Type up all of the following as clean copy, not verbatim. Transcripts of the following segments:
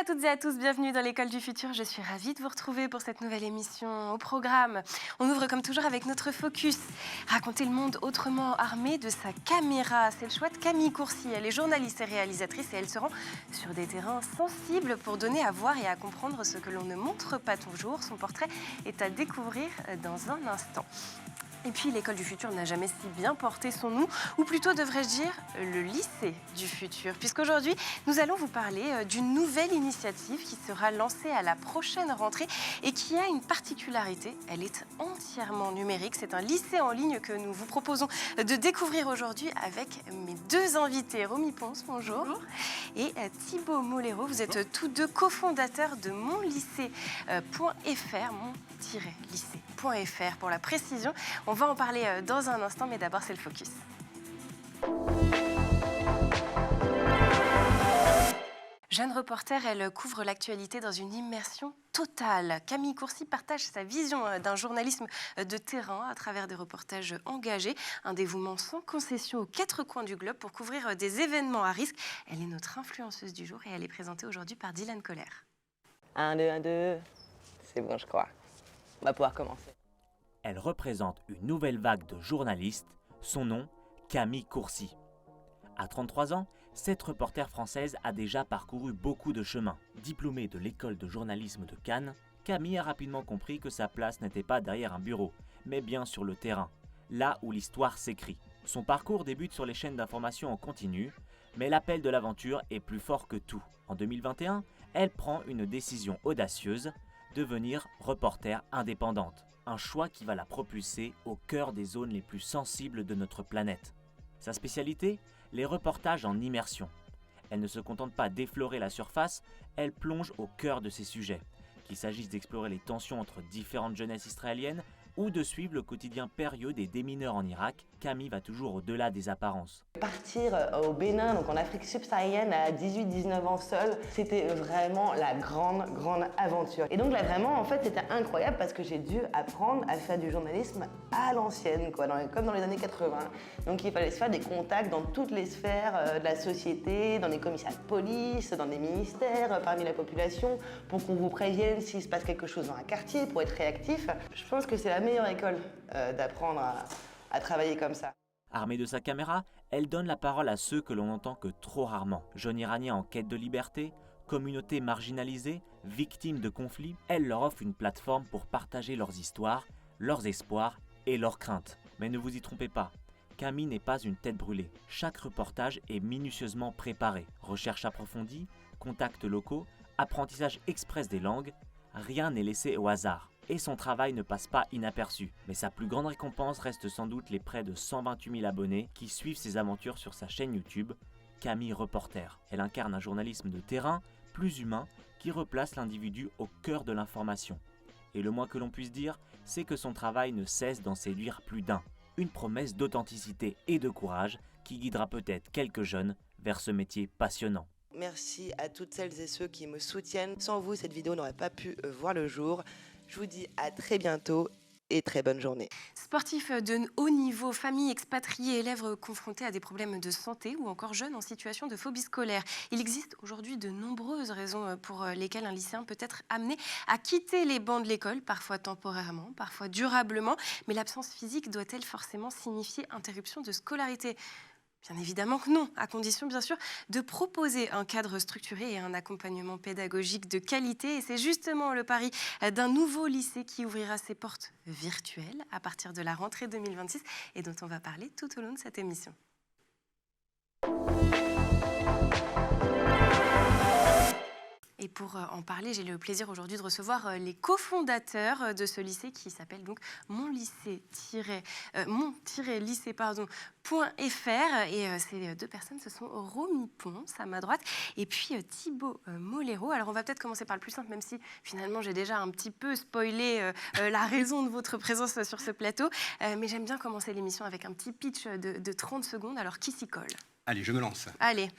toutes et à tous, bienvenue dans l'École du Futur. Je suis ravie de vous retrouver pour cette nouvelle émission. Au programme, on ouvre comme toujours avec notre focus. Raconter le monde autrement armé de sa caméra. C'est le choix de Camille Courcy. Elle est journaliste et réalisatrice et elle se rend sur des terrains sensibles pour donner à voir et à comprendre ce que l'on ne montre pas toujours. Son portrait est à découvrir dans un instant. Et puis, l'École du Futur n'a jamais si bien porté son nom, ou plutôt devrais-je dire le lycée du futur, puisqu'aujourd'hui, nous allons vous parler d'une nouvelle initiative qui sera lancée à la prochaine rentrée et qui a une particularité, elle est entièrement numérique. C'est un lycée en ligne que nous vous proposons de découvrir aujourd'hui avec mes deux invités. Romy Ponce, bonjour. Bonjour. Et Thibaut Molero, vous êtes tous deux cofondateurs de monlycée.fr, mon-lycée.fr pour la précision. On va en parler dans un instant, mais d'abord, c'est le focus. Jeune reporter, elle couvre l'actualité dans une immersion totale. Camille Courcy partage sa vision d'un journalisme de terrain à travers des reportages engagés, un dévouement sans concession aux quatre coins du globe pour couvrir des événements à risque. Elle est notre influenceuse du jour et elle est présentée aujourd'hui par Dylan Colère. 1, 2, 1, 2. C'est bon, je crois. On va pouvoir commencer. Elle représente une nouvelle vague de journalistes, son nom, Camille Courcy. À 33 ans, cette reporter française a déjà parcouru beaucoup de chemins. Diplômée de l'école de journalisme de Cannes, Camille a rapidement compris que sa place n'était pas derrière un bureau, mais bien sur le terrain, là où l'histoire s'écrit. Son parcours débute sur les chaînes d'information en continu, mais l'appel de l'aventure est plus fort que tout. En 2021, elle prend une décision audacieuse, devenir reporter indépendante. Un choix qui va la propulser au cœur des zones les plus sensibles de notre planète. Sa spécialité, les reportages en immersion. Elle ne se contente pas d'effleurer la surface, elle plonge au cœur de ces sujets. Qu'il s'agisse d'explorer les tensions entre différentes jeunesses israéliennes ou de suivre le quotidien périlleux des démineurs en Irak, Camille va toujours au-delà des apparences. Partir au Bénin, donc en Afrique subsaharienne, à 18-19 ans seule, c'était vraiment la grande aventure. Et donc là, vraiment, en fait, c'était incroyable parce que j'ai dû apprendre à faire du journalisme à l'ancienne, quoi, comme dans les années 80. Donc il fallait se faire des contacts dans toutes les sphères de la société, dans les commissariats de police, dans des ministères, parmi la population, pour qu'on vous prévienne s'il se passe quelque chose dans un quartier, pour être réactif. Je pense que c'est la meilleure école d'apprendre à travailler comme ça. Armée de sa caméra, elle donne la parole à ceux que l'on n'entend que trop rarement. Jeunes Iraniens en quête de liberté, communautés marginalisées, victimes de conflits, elle leur offre une plateforme pour partager leurs histoires, leurs espoirs et leurs craintes. Mais ne vous y trompez pas, Camille n'est pas une tête brûlée. Chaque reportage est minutieusement préparé. Recherche approfondie, contacts locaux, apprentissage express des langues, rien n'est laissé au hasard. Et son travail ne passe pas inaperçu. Mais sa plus grande récompense reste sans doute les près de 128 000 abonnés qui suivent ses aventures sur sa chaîne YouTube, Camille Reporter. Elle incarne un journalisme de terrain, plus humain, qui replace l'individu au cœur de l'information. Et le moins que l'on puisse dire, c'est que son travail ne cesse d'en séduire plus d'un. Une promesse d'authenticité et de courage qui guidera peut-être quelques jeunes vers ce métier passionnant. Merci à toutes celles et ceux qui me soutiennent. Sans vous, cette vidéo n'aurait pas pu voir le jour. Je vous dis à très bientôt et très bonne journée. Sportifs de haut niveau, familles expatriées, élèves confrontés à des problèmes de santé ou encore jeunes en situation de phobie scolaire. Il existe aujourd'hui de nombreuses raisons pour lesquelles un lycéen peut être amené à quitter les bancs de l'école, parfois temporairement, parfois durablement. Mais l'absence physique doit-elle forcément signifier interruption de scolarité ? Bien évidemment que non, à condition bien sûr de proposer un cadre structuré et un accompagnement pédagogique de qualité. Et c'est justement le pari d'un nouveau lycée qui ouvrira ses portes virtuelles à partir de la rentrée 2026 et dont on va parler tout au long de cette émission. Et pour en parler, j'ai le plaisir aujourd'hui de recevoir les cofondateurs de ce lycée qui s'appelle donc mon-lycée.fr. Et ces deux personnes, ce sont Romy Ponce à ma droite et puis Thibaut Molero. Alors on va peut-être commencer par le plus simple, même si finalement j'ai déjà un petit peu spoilé la raison de votre présence sur ce plateau. Mais j'aime bien commencer l'émission avec un petit pitch de 30 secondes. Alors qui s'y colle ? Allez, je me lance. Allez.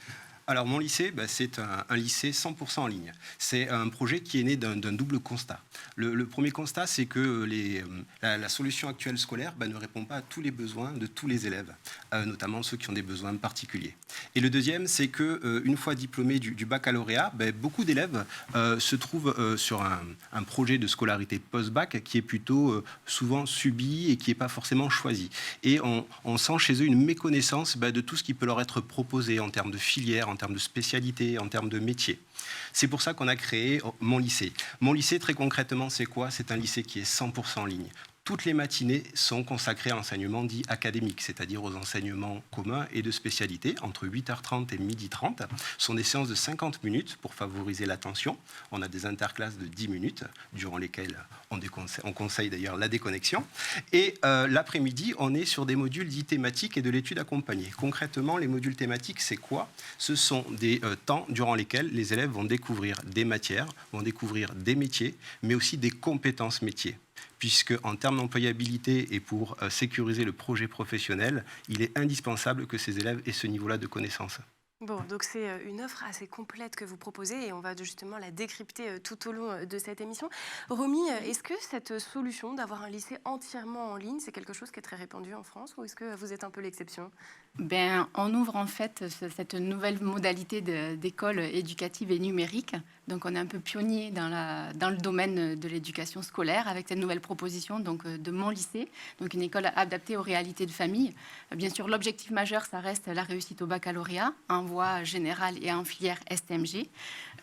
Alors, mon lycée, c'est un lycée 100% en ligne. C'est un projet qui est né d'un double constat. Le premier constat, c'est que la solution actuelle scolaire ne répond pas à tous les besoins de tous les élèves, notamment ceux qui ont des besoins particuliers. Et le deuxième, c'est qu'une fois diplômés du baccalauréat, beaucoup d'élèves se trouvent sur un projet de scolarité post-bac qui est plutôt souvent subi et qui n'est pas forcément choisi. Et on sent chez eux une méconnaissance de tout ce qui peut leur être proposé en termes de filière, en termes de spécialité, en termes de métier. C'est pour ça qu'on a créé Mon lycée. Mon lycée, très concrètement, c'est quoi? C'est un lycée qui est 100% en ligne. Toutes les matinées sont consacrées à l'enseignement dit académique, c'est-à-dire aux enseignements communs et de spécialité. Entre 8h30 et 12h30, ce sont des séances de 50 minutes pour favoriser l'attention. On a des interclasses de 10 minutes, durant lesquelles on conseille d'ailleurs la déconnexion. Et l'après-midi, on est sur des modules dits thématiques et de l'étude accompagnée. Concrètement, les modules thématiques, c'est quoi? Ce sont des temps durant lesquels les élèves vont découvrir des matières, vont découvrir des métiers, mais aussi des compétences métiers. Puisque en termes d'employabilité et pour sécuriser le projet professionnel, il est indispensable que ces élèves aient ce niveau-là de connaissances. Bon, donc c'est une offre assez complète que vous proposez et on va justement la décrypter tout au long de cette émission. Romy, est-ce que cette solution d'avoir un lycée entièrement en ligne, c'est quelque chose qui est très répandu en France ou est-ce que vous êtes un peu l'exception? On ouvre en fait cette nouvelle modalité d'école éducative et numérique. Donc on est un peu pionnier dans le domaine de l'éducation scolaire avec cette nouvelle proposition de Mon lycée, donc une école adaptée aux réalités de famille. Bien sûr, l'objectif majeur, ça reste la réussite au baccalauréat en voie générale et en filière STMG.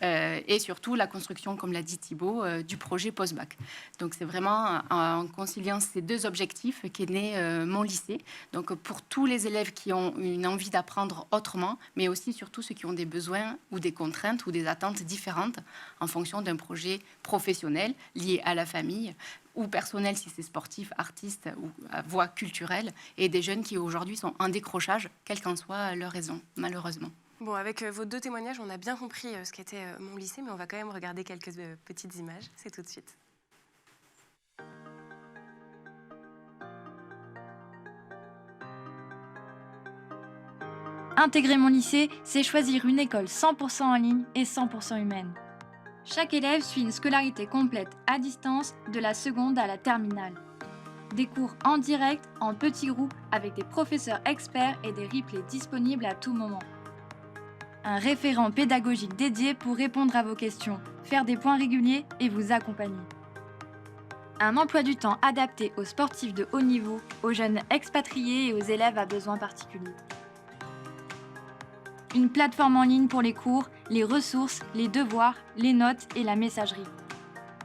Et surtout la construction, comme l'a dit Thibaut, du projet post-bac. Donc c'est vraiment en conciliant ces deux objectifs qu'est né Mon lycée. Donc pour tous les élèves qui ont une envie d'apprendre autrement, mais aussi surtout ceux qui ont des besoins ou des contraintes ou des attentes différentes en fonction d'un projet professionnel lié à la famille ou personnel si c'est sportif, artiste ou à voie culturelle, et des jeunes qui aujourd'hui sont en décrochage, quelle qu'en soit leur raison, malheureusement. Bon, avec vos deux témoignages, on a bien compris ce qu'était Mon lycée, mais on va quand même regarder quelques petites images. C'est tout de suite. Intégrer Mon lycée, c'est choisir une école 100% en ligne et 100% humaine. Chaque élève suit une scolarité complète à distance de la seconde à la terminale. Des cours en direct, en petits groupes, avec des professeurs experts et des replays disponibles à tout moment. Un référent pédagogique dédié pour répondre à vos questions, faire des points réguliers et vous accompagner. Un emploi du temps adapté aux sportifs de haut niveau, aux jeunes expatriés et aux élèves à besoins particuliers. Une plateforme en ligne pour les cours, les ressources, les devoirs, les notes et la messagerie.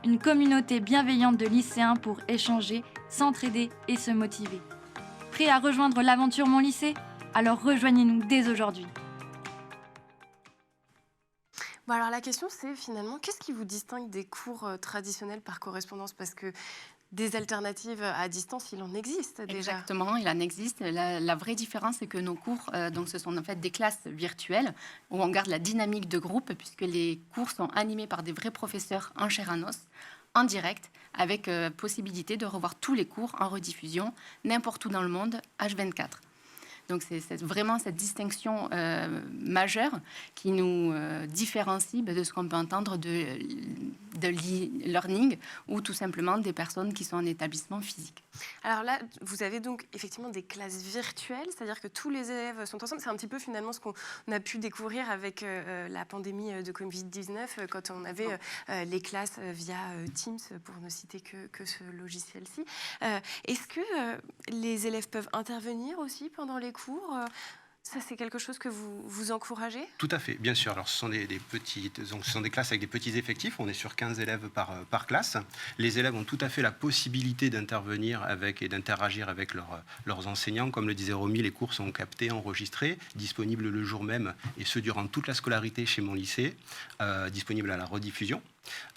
Une communauté bienveillante de lycéens pour échanger, s'entraider et se motiver. Prêt à rejoindre l'aventure Mon lycée? Alors rejoignez-nous dès aujourd'hui. Bon, alors la question, c'est finalement, qu'est-ce qui vous distingue des cours traditionnels par correspondance? Parce que des alternatives à distance, il en existe déjà. Exactement, il en existe. La vraie différence, c'est que nos cours, donc ce sont en fait des classes virtuelles où on garde la dynamique de groupe puisque les cours sont animés par des vrais professeurs en chair et en os, en direct, avec possibilité de revoir tous les cours en rediffusion n'importe où dans le monde, H24. Donc c'est vraiment cette distinction majeure qui nous différencie de ce qu'on peut entendre de l'e-learning ou tout simplement des personnes qui sont en établissement physique. Alors là, vous avez donc effectivement des classes virtuelles, c'est-à-dire que tous les élèves sont ensemble. C'est un petit peu finalement ce qu'on a pu découvrir avec la pandémie de Covid-19, quand on avait les classes via Teams, pour ne citer que ce logiciel-ci. Est-ce que les élèves peuvent intervenir aussi pendant les cours? Ça, c'est quelque chose que vous encouragez? Tout à fait, bien sûr. Alors, ce sont ce sont des classes avec des petits effectifs. On est sur 15 élèves par classe. Les élèves ont tout à fait la possibilité d'intervenir avec et d'interagir avec leurs enseignants. Comme le disait Romy, les cours sont captés, enregistrés, disponibles le jour même, et ce durant toute la scolarité chez Mon lycée, disponibles à la rediffusion.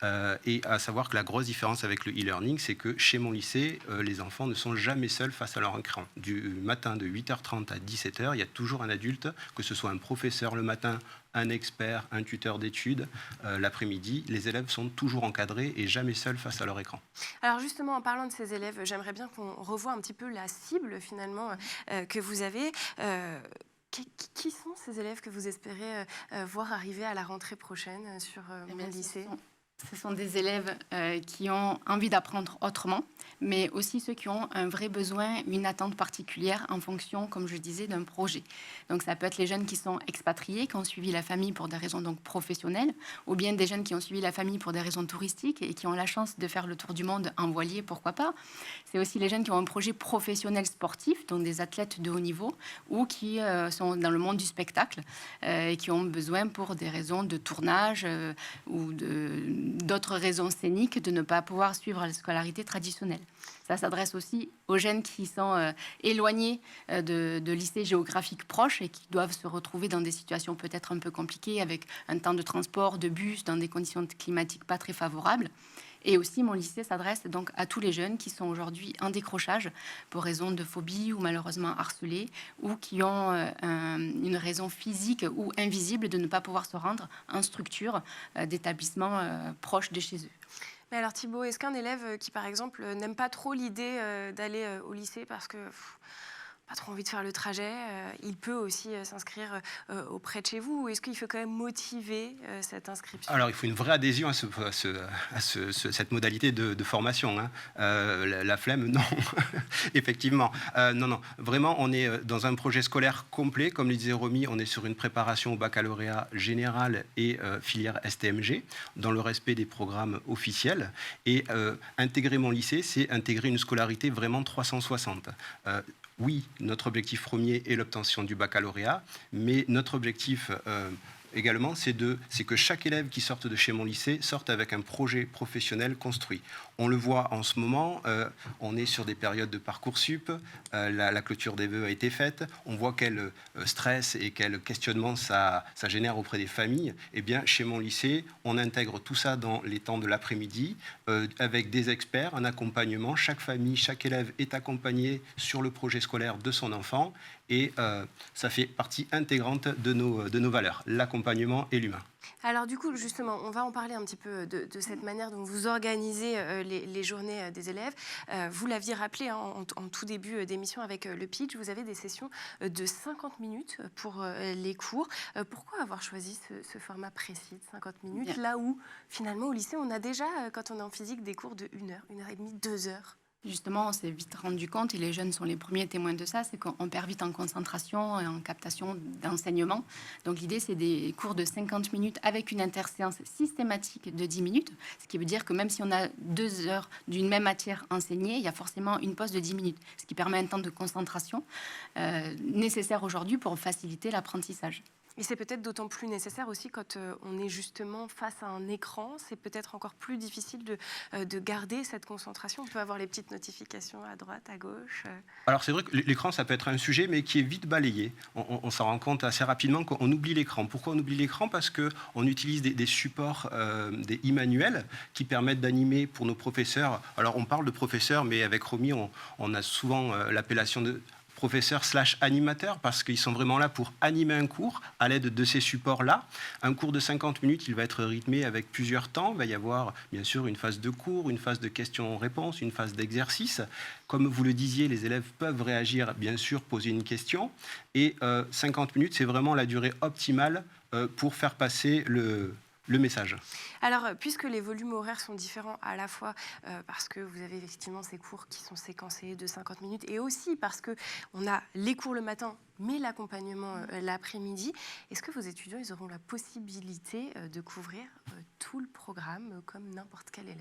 Et à savoir que la grosse différence avec le e-learning, c'est que chez Mon lycée, les enfants ne sont jamais seuls face à leur écran. Du matin de 8h30 à 17h, il y a toujours un adulte, que ce soit un professeur le matin, un expert, un tuteur d'études. L'après-midi, les élèves sont toujours encadrés et jamais seuls face à leur écran. Alors justement, en parlant de ces élèves, j'aimerais bien qu'on revoie un petit peu la cible finalement que vous avez. Qui sont ces élèves que vous espérez voir arriver à la rentrée prochaine sur mon lycée ? Ce sont des élèves qui ont envie d'apprendre autrement, mais aussi ceux qui ont un vrai besoin, une attente particulière en fonction, comme je disais, d'un projet. Donc ça peut être les jeunes qui sont expatriés, qui ont suivi la famille pour des raisons donc professionnelles, ou bien des jeunes qui ont suivi la famille pour des raisons touristiques et qui ont la chance de faire le tour du monde en voilier, pourquoi pas. C'est aussi les jeunes qui ont un projet professionnel sportif, donc des athlètes de haut niveau, ou qui sont dans le monde du spectacle et qui ont besoin pour des raisons de tournage ou d'autres raisons scéniques de ne pas pouvoir suivre la scolarité traditionnelle. Ça s'adresse aussi aux jeunes qui sont éloignés de lycées géographiques proches et qui doivent se retrouver dans des situations peut-être un peu compliquées avec un temps de transport, de bus, dans des conditions climatiques pas très favorables. Et aussi, mon lycée s'adresse donc à tous les jeunes qui sont aujourd'hui en décrochage pour raison de phobie ou malheureusement harcelés ou qui ont une raison physique ou invisible de ne pas pouvoir se rendre en structure d'établissements proches de chez eux. Mais alors Thibaut, est-ce qu'un élève qui, par exemple, n'aime pas trop l'idée d'aller au lycée parce que pas trop envie de faire le trajet, il peut aussi s'inscrire auprès de chez vous, ou est-ce qu'il faut quand même motiver cette inscription ? Alors, il faut une vraie adhésion à cette modalité de formation. Hein. La flemme, non. Effectivement. Non. Vraiment, on est dans un projet scolaire complet. Comme le disait Romy, on est sur une préparation au baccalauréat général et filière STMG, dans le respect des programmes officiels. Et intégrer mon lycée, c'est intégrer une scolarité vraiment 360. Oui, notre objectif premier est l'obtention du baccalauréat, mais notre objectif également, c'est que chaque élève qui sorte de chez mon lycée sorte avec un projet professionnel construit. On le voit en ce moment, on est sur des périodes de Parcoursup, la clôture des vœux a été faite, on voit quel stress et quel questionnement ça génère auprès des familles. Eh bien, chez mon lycée, on intègre tout ça dans les temps de l'après-midi, avec des experts, un accompagnement. Chaque famille, chaque élève est accompagné sur le projet scolaire de son enfant, et ça fait partie intégrante de nos valeurs, l'accompagnement et l'humain. Alors du coup, justement, on va en parler un petit peu de cette manière dont vous organisez les journées des élèves. Vous l'aviez rappelé en tout début d'émission avec le pitch, vous avez des sessions de 50 minutes pour les cours. Pourquoi avoir choisi ce format précis de 50 minutes, Bien. là où finalement au lycée, on a déjà, quand on est en physique, des cours de 1 heure, 1 heure et demie, 2 heures? Justement, on s'est vite rendu compte, et les jeunes sont les premiers témoins de ça, c'est qu'on perd vite en concentration et en captation d'enseignement. Donc l'idée, c'est des cours de 50 minutes avec une interséance systématique de 10 minutes, ce qui veut dire que même si on a 2 heures d'une même matière enseignée, il y a forcément une pause de 10 minutes, ce qui permet un temps de concentration nécessaire aujourd'hui pour faciliter l'apprentissage. Et c'est peut-être d'autant plus nécessaire aussi quand on est justement face à un écran. C'est peut-être encore plus difficile de garder cette concentration. On peut avoir les petites notifications à droite, à gauche. Alors c'est vrai que l'écran, ça peut être un sujet, mais qui est vite balayé. On s'en rend compte assez rapidement qu'on oublie l'écran. Pourquoi on oublie l'écran ? Parce qu'on utilise des supports, des e-manuels, qui permettent d'animer pour nos professeurs. Alors on parle de professeurs, mais avec Romy, on a souvent l'appellation de professeurs/animateurs, parce qu'ils sont vraiment là pour animer un cours à l'aide de ces supports-là. Un cours de 50 minutes, il va être rythmé avec plusieurs temps. Il va y avoir bien sûr une phase de cours, une phase de questions-réponses, une phase d'exercice. Comme vous le disiez, les élèves peuvent réagir, bien sûr, poser une question. Et 50 minutes, c'est vraiment la durée optimale pour faire passer le message. Alors, puisque les volumes horaires sont différents, à la fois parce que vous avez effectivement ces cours qui sont séquencés de 50 minutes, et aussi parce qu'on a les cours le matin, mais l'accompagnement l'après-midi, est-ce que vos étudiants ils auront la possibilité de couvrir tout le programme comme n'importe quel élève ?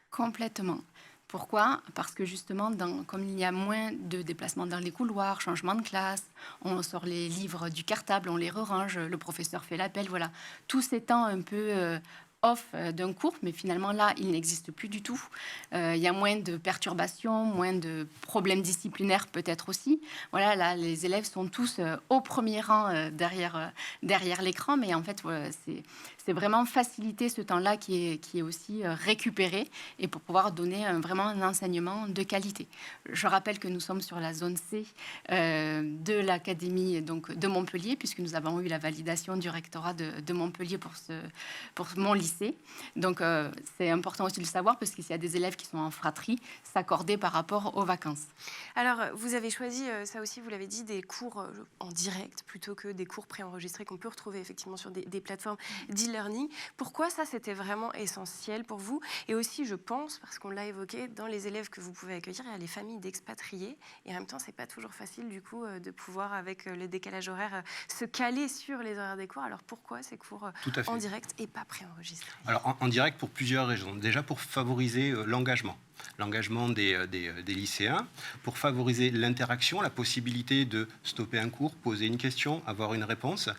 Complètement. Pourquoi ? Parce que justement, comme il y a moins de déplacements dans les couloirs, changement de classe, on sort les livres du cartable, on les rerange, le professeur fait l'appel, voilà. Tous ces temps un peu off d'un cours, mais finalement là, il n'existe plus du tout. Il y a moins de perturbations, moins de problèmes disciplinaires peut-être aussi. Voilà, là, les élèves sont tous au premier rang derrière l'écran, mais en fait, voilà, c'est vraiment faciliter ce temps-là qui est aussi récupéré, et pour pouvoir donner vraiment un enseignement de qualité. Je rappelle que nous sommes sur la zone C de l'académie donc de Montpellier, puisque nous avons eu la validation du rectorat de Montpellier pour mon lycée. lycée. Donc, c'est important aussi de le savoir parce qu'il y a des élèves qui sont en fratrie, s'accorder par rapport aux vacances. Alors, vous avez choisi, ça aussi, vous l'avez dit, des cours en direct plutôt que des cours préenregistrés qu'on peut retrouver effectivement sur des plateformes d'e-learning. Pourquoi ça, c'était vraiment essentiel pour vous? Et aussi, je pense, parce qu'on l'a évoqué, dans les élèves que vous pouvez accueillir, il y a les familles d'expatriés. Et en même temps, c'est pas toujours facile, du coup, de pouvoir, avec le décalage horaire, se caler sur les horaires des cours. Alors, pourquoi ces cours en direct et pas préenregistrés? Alors, en direct pour plusieurs raisons. Déjà, pour favoriser l'engagement des lycéens, pour favoriser l'interaction, la possibilité de stopper un cours, poser une question, avoir une réponse.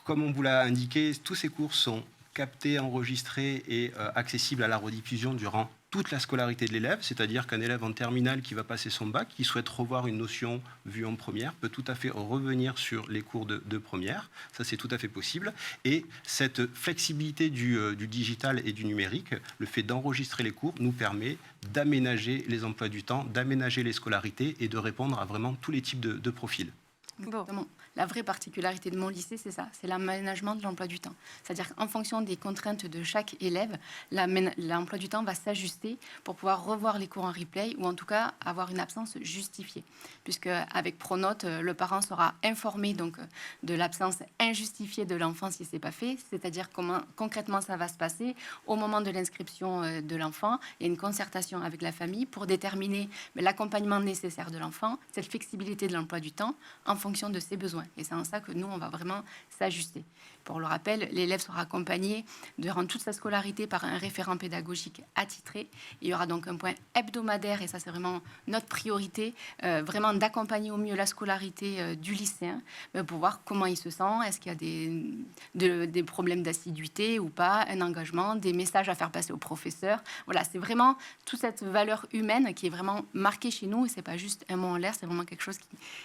Comme on vous l'a indiqué, tous ces cours sont captés, enregistrés et accessibles à la rediffusion durant toute la scolarité de l'élève, c'est-à-dire qu'un élève en terminale qui va passer son bac, qui souhaite revoir une notion vue en première, peut tout à fait revenir sur les cours de première. Ça, c'est tout à fait possible. Et cette flexibilité du digital et du numérique, le fait d'enregistrer les cours, nous permet d'aménager les emplois du temps, d'aménager les scolarités et de répondre à vraiment tous les types de profils. Exactement. La vraie particularité de mon lycée, c'est ça, c'est l'aménagement de l'emploi du temps. C'est-à-dire qu'en fonction des contraintes de chaque élève, l'emploi du temps va s'ajuster pour pouvoir revoir les cours en replay ou en tout cas avoir une absence justifiée. Puisque avec Pronote, le parent sera informé donc de l'absence injustifiée de l'enfant si ce n'est pas fait, c'est-à-dire comment concrètement ça va se passer au moment de l'inscription de l'enfant. Il y a une concertation avec la famille pour déterminer l'accompagnement nécessaire de l'enfant, cette flexibilité de l'emploi du temps en fonction de ses besoins. Et c'est en ça que nous, on va vraiment s'ajuster. Pour le rappel, l'élève sera accompagné durant toute sa scolarité par un référent pédagogique attitré. Il y aura donc un point hebdomadaire, et ça c'est vraiment notre priorité, vraiment d'accompagner au mieux la scolarité du lycéen pour voir comment il se sent, est-ce qu'il y a des problèmes d'assiduité ou pas, un engagement, des messages à faire passer au professeur. Voilà, c'est vraiment toute cette valeur humaine qui est vraiment marquée chez nous, et c'est pas juste un mot en l'air, c'est vraiment quelque chose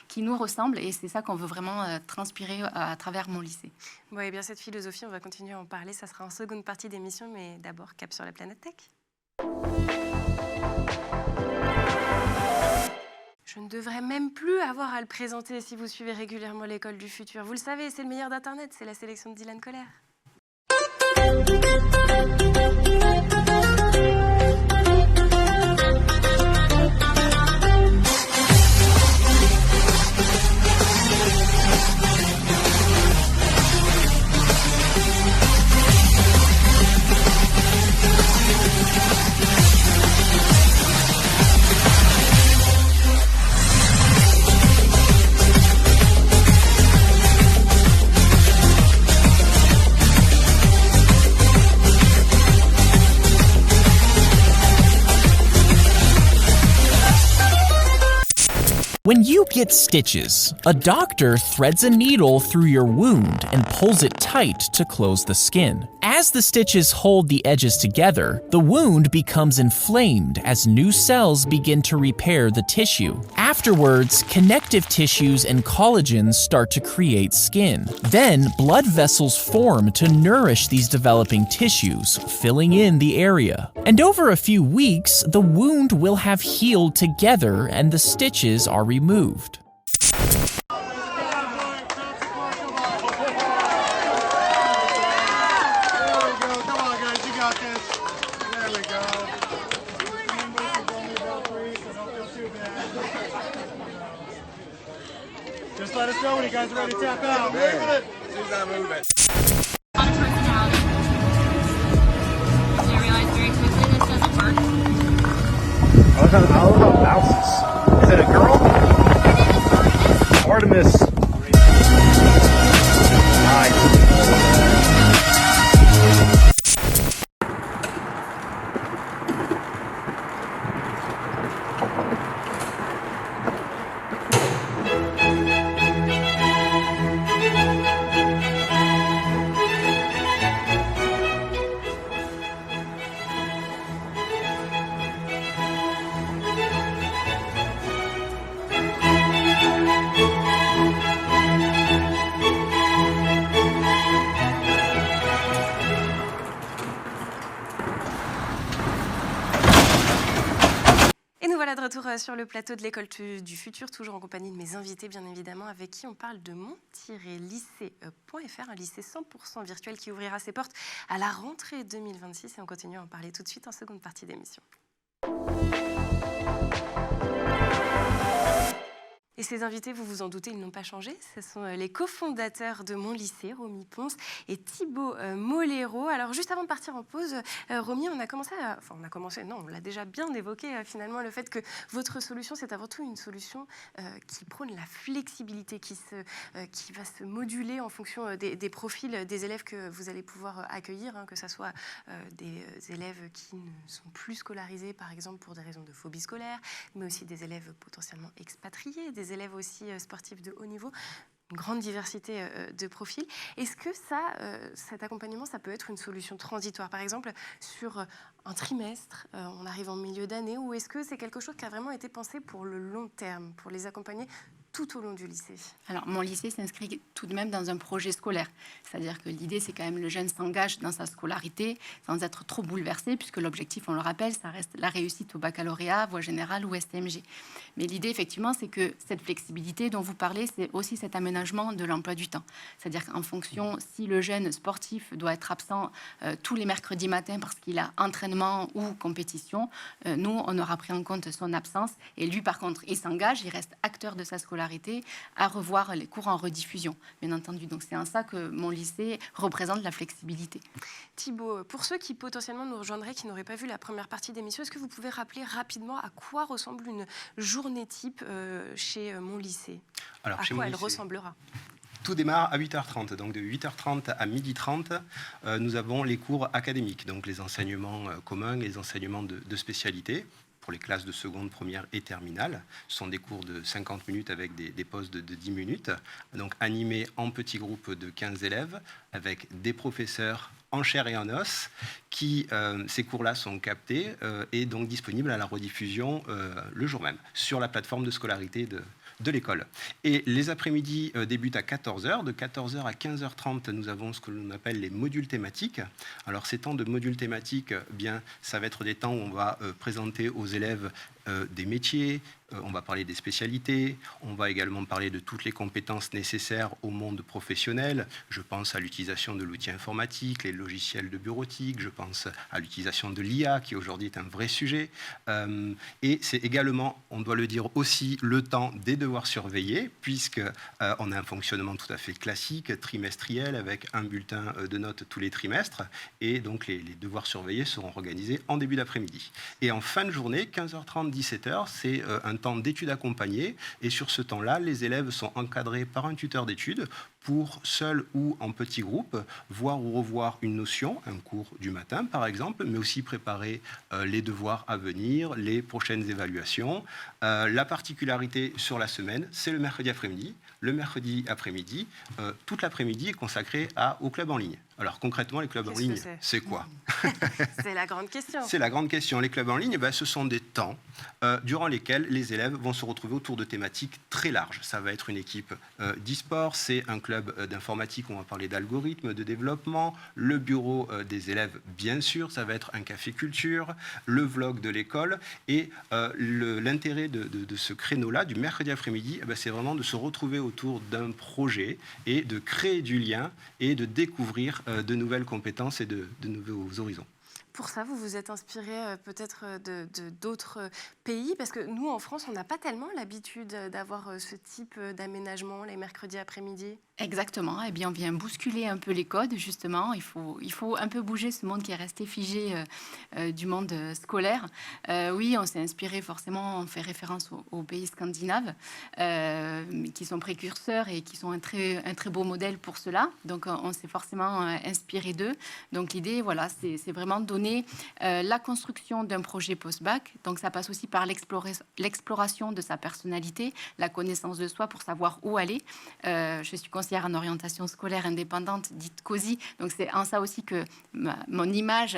qui nous ressemble, et c'est ça qu'on veut vraiment transpirer à travers mon lycée. Bon, et bien cette philosophie, on va continuer à en parler, ça sera en seconde partie d'émission, mais d'abord, cap sur la planète tech. Je ne devrais même plus avoir à le présenter si vous suivez régulièrement l'école du futur. Vous le savez, c'est le meilleur d'Internet, c'est la sélection de Dylan Colère. When you get stitches, a doctor threads a needle through your wound and pulls it tight to close the skin. As the stitches hold the edges together, the wound becomes inflamed as new cells begin to repair the tissue. Afterwards, connective tissues and collagens start to create skin. Then, blood vessels form to nourish these developing tissues, filling in the area. And over a few weeks, the wound will have healed together and the stitches are removed. Just let us know when you guys are ready to tap out. Move it. She's not moving. So you realize very quickly this doesn't work. I love how it bounces. Is it a girl? Artemis. Nice. sur le plateau de l'école du futur, toujours en compagnie de mes invités, bien évidemment, avec qui on parle de mon-lycée.fr, un lycée 100% virtuel qui ouvrira ses portes à la rentrée 2026. Et on continue à en parler tout de suite en seconde partie d'émission. Et ces invités, vous vous en doutez, ils n'ont pas changé. Ce sont les cofondateurs de Mon Lycée, Romy Ponce et Thibaut Molero. Alors, juste avant de partir en pause, Romy, on l'a déjà bien évoqué, finalement, le fait que votre solution, c'est avant tout une solution qui prône la flexibilité, qui va se moduler en fonction des profils des élèves que vous allez pouvoir accueillir, que ce soit des élèves qui ne sont plus scolarisés, par exemple, pour des raisons de phobie scolaire, mais aussi des élèves potentiellement expatriés, des élèves aussi sportifs de haut niveau, une grande diversité de profils. Est-ce que cet accompagnement, ça peut être une solution transitoire, par exemple, sur un trimestre, on arrive en milieu d'année, ou est-ce que c'est quelque chose qui a vraiment été pensé pour le long terme, pour les accompagner tout au long du lycée? Alors, Mon Lycée s'inscrit tout de même dans un projet scolaire. C'est-à-dire que l'idée, c'est quand même le jeune s'engage dans sa scolarité sans être trop bouleversé, puisque l'objectif, on le rappelle, ça reste la réussite au baccalauréat, voie générale ou STMG. Mais l'idée, effectivement, c'est que cette flexibilité dont vous parlez, c'est aussi cet aménagement de l'emploi du temps. C'est-à-dire qu'en fonction, si le jeune sportif doit être absent tous les mercredis matins parce qu'il a entraînement ou compétition, nous, on aura pris en compte son absence. Et lui, par contre, il s'engage, il reste acteur de sa scolarité, à revoir les cours en rediffusion, bien entendu. Donc c'est en ça que Mon Lycée représente la flexibilité. Thibaut, pour ceux qui potentiellement nous rejoindraient, qui n'auraient pas vu la première partie d'émission, est-ce que vous pouvez rappeler rapidement à quoi ressemble une journée type chez Mon Lycée? Alors, à chez quoi Mon elle Lycée, ressemblera? tout démarre à 8h30. Donc de 8h30 à 12h30, nous avons les cours académiques, donc les enseignements communs, les enseignements de spécialité. Pour les classes de seconde, première et terminale. Ce sont des cours de 50 minutes avec des pauses de 10 minutes, donc animés en petits groupes de 15 élèves, avec des professeurs en chair et en os, ces cours-là sont captés et donc disponibles à la rediffusion le jour même, sur la plateforme de scolarité de l'école. Et les après-midi débutent à 14h. De 14h à 15h30, nous avons ce que l'on appelle les modules thématiques. Alors, ces temps de modules thématiques, ça va être des temps où on va présenter aux élèves des métiers, on va parler des spécialités, on va également parler de toutes les compétences nécessaires au monde professionnel. Je pense à l'utilisation de l'outil informatique, les logiciels de bureautique, je pense à l'utilisation de l'IA, qui aujourd'hui est un vrai sujet. Et c'est également, on doit le dire aussi, le temps des devoirs surveillés, puisqu'on a un fonctionnement tout à fait classique, trimestriel, avec un bulletin de notes tous les trimestres. Et donc les devoirs surveillés seront organisés en début d'après-midi. Et en fin de journée, 15h30, 17h, c'est un temps d'études accompagnées. Et sur ce temps-là, les élèves sont encadrés par un tuteur d'études pour, seul ou en petit groupe, voir ou revoir une notion, un cours du matin par exemple, mais aussi préparer les devoirs à venir, les prochaines évaluations. La particularité sur la semaine, c'est le mercredi après-midi. Le mercredi après-midi, toute l'après-midi est consacrée au club en ligne. Alors concrètement, les clubs en ligne, c'est quoi? C'est la grande question. C'est la grande question. Les clubs en ligne, ce sont des temps durant lesquels les élèves vont se retrouver autour de thématiques très larges. Ça va être une équipe d'e-sport, c'est un club d'informatique où on va parler d'algorithmes, de développement, le bureau des élèves, bien sûr, ça va être un café culture, le vlog de l'école. Et l'intérêt de ce créneau-là, du mercredi après-midi, c'est vraiment de se retrouver autour d'un projet et de créer du lien et de découvrir de nouvelles compétences et de nouveaux horizons. Pour ça, vous vous êtes inspiré peut-être d'autres pays, parce que nous, en France, on n'a pas tellement l'habitude d'avoir ce type d'aménagement les mercredis après-midi. Exactement. Eh bien, on vient bousculer un peu les codes, justement. Il faut un peu bouger ce monde qui est resté figé du monde scolaire. Oui, on s'est inspiré forcément, on fait référence aux pays scandinaves, qui sont précurseurs et qui sont un très beau modèle pour cela. Donc, on s'est forcément inspiré d'eux. Donc, l'idée, voilà, c'est vraiment de donner la construction d'un projet post-bac. Donc, ça passe aussi par l'exploration de sa personnalité, la connaissance de soi pour savoir où aller. Je suis conseillère en orientation scolaire indépendante, dite COSI. Donc, c'est en ça aussi que mon image,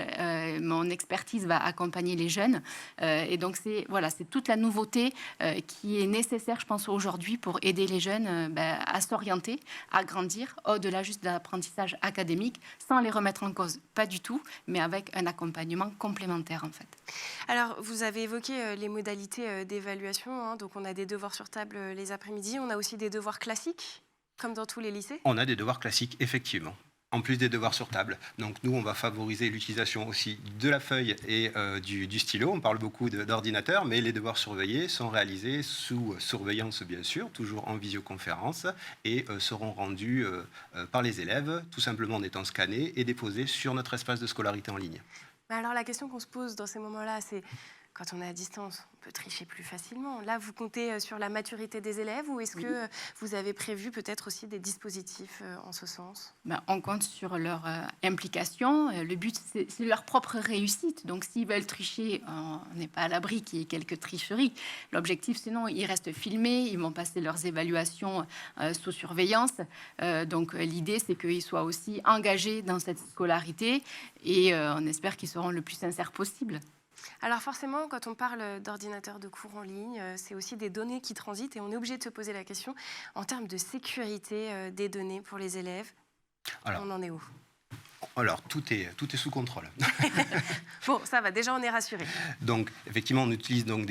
mon expertise va accompagner les jeunes. Et donc, c'est toute la nouveauté qui est nécessaire, je pense, aujourd'hui pour aider les jeunes à s'orienter, à grandir, au-delà juste de l'apprentissage académique, sans les remettre en cause, pas du tout, mais avec un accompagnement complémentaire en fait. Alors, vous avez évoqué les modalités d'évaluation. Hein, donc, on a des devoirs sur table les après-midi. On a aussi des devoirs classiques, comme dans tous les lycées. On a des devoirs classiques, effectivement, en plus des devoirs sur table. Donc nous, on va favoriser l'utilisation aussi de la feuille et du stylo. On parle beaucoup d'ordinateur, mais les devoirs surveillés sont réalisés sous surveillance, bien sûr, toujours en visioconférence, et seront rendus par les élèves, tout simplement en étant scannés et déposés sur notre espace de scolarité en ligne. Mais alors, la question qu'on se pose dans ces moments-là, c'est quand on est à distance, on peut tricher plus facilement. Là, vous comptez sur la maturité des élèves ou est-ce que vous avez prévu peut-être aussi des dispositifs en ce sens ? On compte sur leur implication. Le but, c'est leur propre réussite. Donc, s'ils veulent tricher, on n'est pas à l'abri qu'il y ait quelques tricheries. L'objectif, sinon, ils restent filmés, ils vont passer leurs évaluations sous surveillance. Donc, l'idée, c'est qu'ils soient aussi engagés dans cette scolarité et on espère qu'ils seront le plus sincères possible. Alors forcément, quand on parle d'ordinateur de cours en ligne, c'est aussi des données qui transitent et on est obligé de se poser la question en termes de sécurité des données pour les élèves. Alors, on en est où ? Alors, tout est sous contrôle. Bon, ça va, déjà on est rassuré. Donc, effectivement, on utilise donc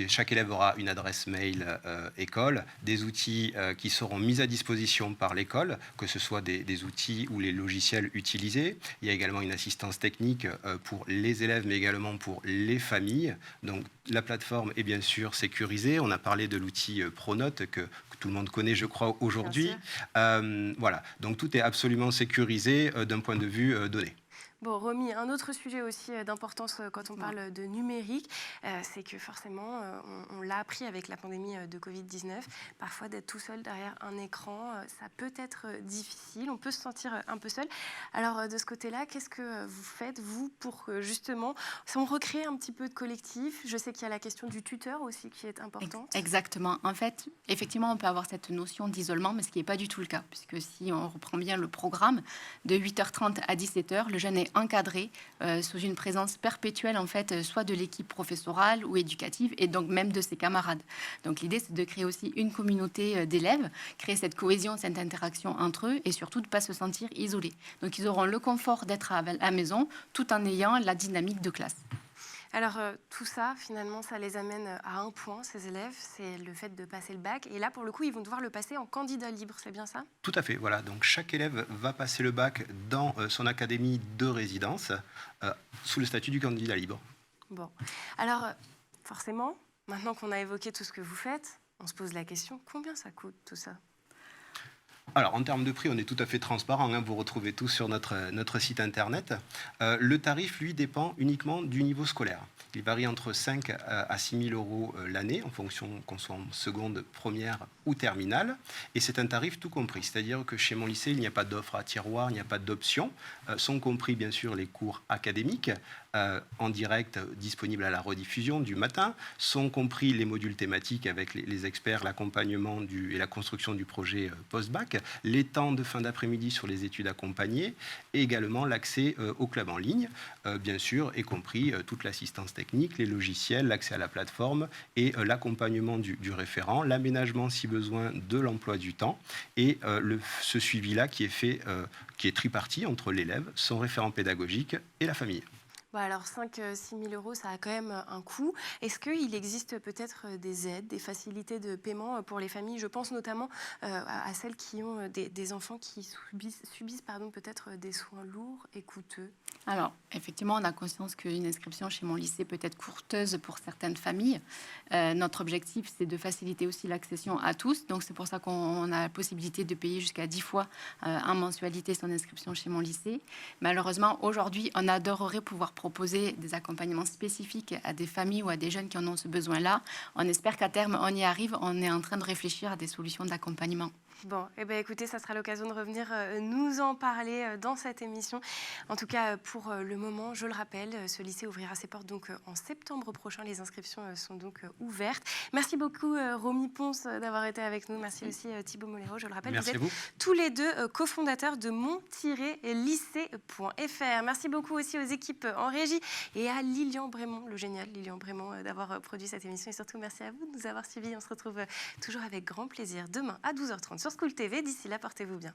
chaque élève aura une adresse mail école, des outils qui seront mis à disposition par l'école, que ce soit des outils ou les logiciels utilisés. Il y a également une assistance technique pour les élèves, mais également pour les familles. Donc, la plateforme est bien sûr sécurisée. On a parlé de l'outil Pronote que tout le monde connaît, je crois, aujourd'hui. Voilà, donc tout est absolument sécurisé d'un point de vue données. Bon, Romy, un autre sujet aussi d'importance quand on parle de numérique, c'est que forcément, on l'a appris avec la pandémie de Covid-19, parfois d'être tout seul derrière un écran, ça peut être difficile, on peut se sentir un peu seul. Alors de ce côté-là, qu'est-ce que vous faites, vous, pour justement, on recrée un petit peu de collectif? Je sais qu'il y a la question du tuteur aussi qui est importante. Exactement. En fait, effectivement, on peut avoir cette notion d'isolement, mais ce qui n'est pas du tout le cas, puisque si on reprend bien le programme, de 8h30 à 17h, le jeune est encadré sous une présence perpétuelle en fait, soit de l'équipe professorale ou éducative et donc même de ses camarades. Donc l'idée c'est de créer aussi une communauté d'élèves, créer cette cohésion, cette interaction entre eux et surtout de ne pas se sentir isolés. Donc ils auront le confort d'être à la maison tout en ayant la dynamique de classe. Alors tout ça, finalement, ça les amène à un point, ces élèves, c'est le fait de passer le bac. Et là, pour le coup, ils vont devoir le passer en candidat libre, c'est bien ça? Tout à fait, voilà. Donc chaque élève va passer le bac dans son académie de résidence sous le statut du candidat libre. Bon, alors forcément, maintenant qu'on a évoqué tout ce que vous faites, on se pose la question, combien ça coûte tout ça? Alors, en termes de prix, on est tout à fait transparent. Hein, vous retrouvez tout sur notre site internet. Le tarif, lui, dépend uniquement du niveau scolaire. Il varie entre 5 à 6 000 euros l'année, en fonction qu'on soit en seconde, première ou terminale. Et c'est un tarif tout compris. C'est-à-dire que chez mon lycée, il n'y a pas d'offre à tiroir, il n'y a pas d'option. Sont compris, bien sûr, les cours académiques en direct disponibles à la rediffusion du matin. Sont compris les modules thématiques avec les experts, l'accompagnement et la construction du projet post-bac, les temps de fin d'après-midi sur les études accompagnées et également l'accès au club en ligne, bien sûr, y compris toute l'assistance technique, les logiciels, l'accès à la plateforme et l'accompagnement du référent, l'aménagement si besoin de l'emploi du temps et ce suivi-là qui est fait, qui est tripartite entre l'élève, son référent pédagogique et la famille. Bon, alors 5-6 000 euros, ça a quand même un coût. Est-ce qu'il existe peut-être des aides, des facilités de paiement pour les familles? Je pense notamment à celles qui ont des enfants qui subissent peut-être des soins lourds et coûteux. Alors, effectivement, on a conscience qu'une inscription chez mon lycée peut être coûteuse pour certaines familles. Notre objectif, c'est de faciliter aussi l'accession à tous. Donc, c'est pour ça qu'on a la possibilité de payer jusqu'à 10 fois en mensualité son inscription chez mon lycée. Malheureusement, aujourd'hui, on adorerait pouvoir proposer des accompagnements spécifiques à des familles ou à des jeunes qui en ont ce besoin-là. On espère qu'à terme, on y arrive. On est en train de réfléchir à des solutions d'accompagnement. Bon, eh bien, écoutez, ça sera l'occasion de revenir nous en parler dans cette émission. En tout cas, pour le moment, je le rappelle, ce lycée ouvrira ses portes donc en septembre prochain. Les inscriptions sont donc ouvertes. Merci beaucoup, Romy Ponce, d'avoir été avec nous. Merci aussi, Thibaut Moléro. Je le rappelle, Merci vous êtes tous les deux cofondateurs de mon-lycée.fr. Merci beaucoup aussi aux équipes en régie et à Lilian Brémond, le génial Lilian Brémond, d'avoir produit cette émission. Et surtout, merci à vous de nous avoir suivis. On se retrouve toujours avec grand plaisir demain à 12h30 sur School TV. D'ici là, portez-vous bien.